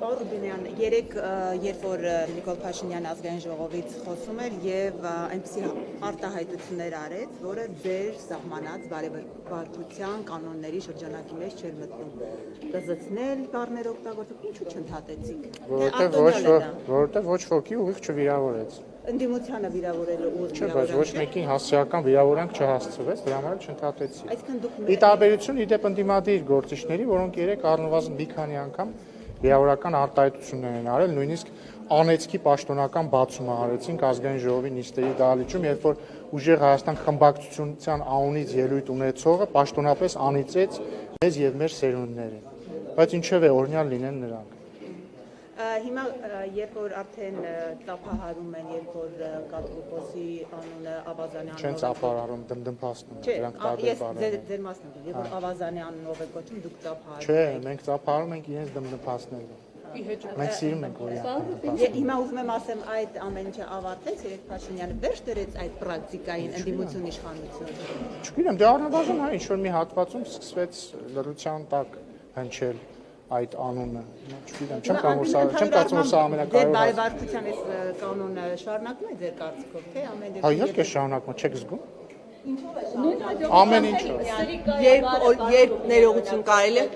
Պարոն Ռուբինյան, երեք երբ որ Նիկոլ Փաշինյանը ազգային ժողովից խոսում էր եւ այնպիսի արտահայտություններ արեց, որը ձեր սահմանած բարեվարկության կանոնների շրջանակի մեջ չէր մտնում։ Կզցնել բառներ օգտագործել, ինչու չընդհատեցիք։ Որովհետեւ ոչ ոքի ուղիղ չվիրավորեց։ Ընդդիմությանը վիրավորելու ուղիղ Չէ, բայց ոչ մեկին հասարակական վիրավորանք չհասցվեց, դրա համար չընդհատեցի։ Ի տարբերություն իդեպ ընդդիմադիր գործիչների, որոնք երեք առնվազն մի քանի անգամ վիրավորական արտահայտություններ են արել, նույնիսկ անեծքի պաշտոնական բացում արեցինք ազգային ժողովի նիստերի դահլիճում, երբ որ ուժեղ Հայաստան խմբակցության անունից ելույթ ունեցողը պաշտոնապես անիծեց մեզ եւ մեր սերունդներին։ Բայց ինչեւ է օրինալ լինեն նրանք։ Հիմա երբ որ արդեն ծափահարում են, երբ որ կատուկոսի անունը Ավազանի անունով չեն ծափահարում, դմդմփացնում, դրանք տարբեր բառեր են։ Ձեր մասն է, երբ որ Ավազանի անունով է կոչում, դուք ծափահարում եք։ Չէ, մենք ծափահարում ենք իրենց դմդմփացնելու։ Մենք սիրում ենք օրինակ։ Հիմա ուզում եմ ասեմ, այդ ամեն ինչը ավարտեց, երեք Փաշինյանը վերջ դրեց այդ պրակտիկային ընդդիմություն իշխանությունը։ Չգիտեմ, դե առնվազն ինչ որ մի հատվածում սկսվեց լրության տակ հնչել այդ անունը։ Չգիտեմ, չեմ կարծում, որ սա ամենակարևորը։ Ձեր բարեվարկության այս կանոնը շարունակվում է ձեր կարծիքով, թե ամեն դեպքում։ Հա, իհարկե շարունակվում, չեք զգում։ Ամեն ինչով։ Երբ ներողություն կարելի է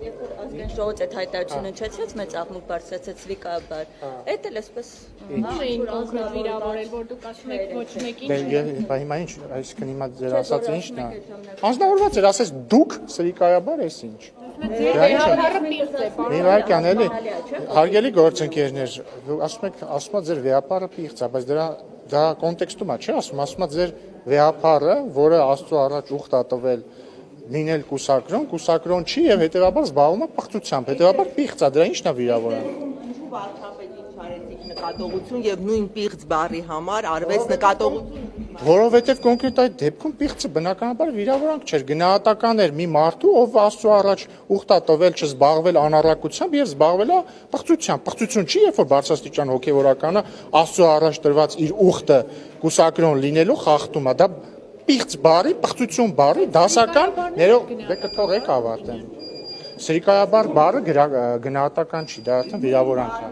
ազգային ժողովից այդ հայտարարությունը չեցեց, մեծ աղմուկ բարձրացեց վիկաբար։ Էդ էլ էսպես էին կոնկրետ վիրավորել, որ դուք ասում եք ոչ մեկին։ Դե հիմա ինչ, այսինքն հիմա ձեր ասածը ի՞նչն է։ Անձնավորված էր, ասես դուք սրիկայաբար էս ինչ։ Իհարկե, էլի հարգելի գործընկերներ, ասում եք ձեր վեհապարը պիղծ է, բայց դա կոնտեքստում է, չէ՞ ասում ձեր վեհապարը, որը Աստծո առաջ ուխտ է տվել լինել կուսակրոն չի եւ հետեւաբար զբաղվում է պղծությամբ, հետեւաբար պիղծ է, դրա ինչն է վիրավորը։ Ինչու վարչապետին չարեցիք նկատողություն եւ նույն պիղծ բառի համար արվեց նկատողություն։ Որովհետեւ կոնկրետ այդ դեպքում պիղծը բնականաբար վիրավորանք չէր, գնահատական էր մի մարդու, ով Աստծո առաջ ուխտ է տվել չզբաղվել անառակությամբ եւ զբաղվել է պղծությամբ։ Պղծություն չի, երբ որ բարձրաստիճան հոգեվորականը Աստծո առաջ տրված իր ուխտը կուսակրոն լինելու խախտում է, դա պիղծ բարի, պղծություն բարի, դասական ներող դե կթողեք ավարտեմ։ Սրիկայաբար բառը գնահատական չի, դա արդեն վիրավորանք է։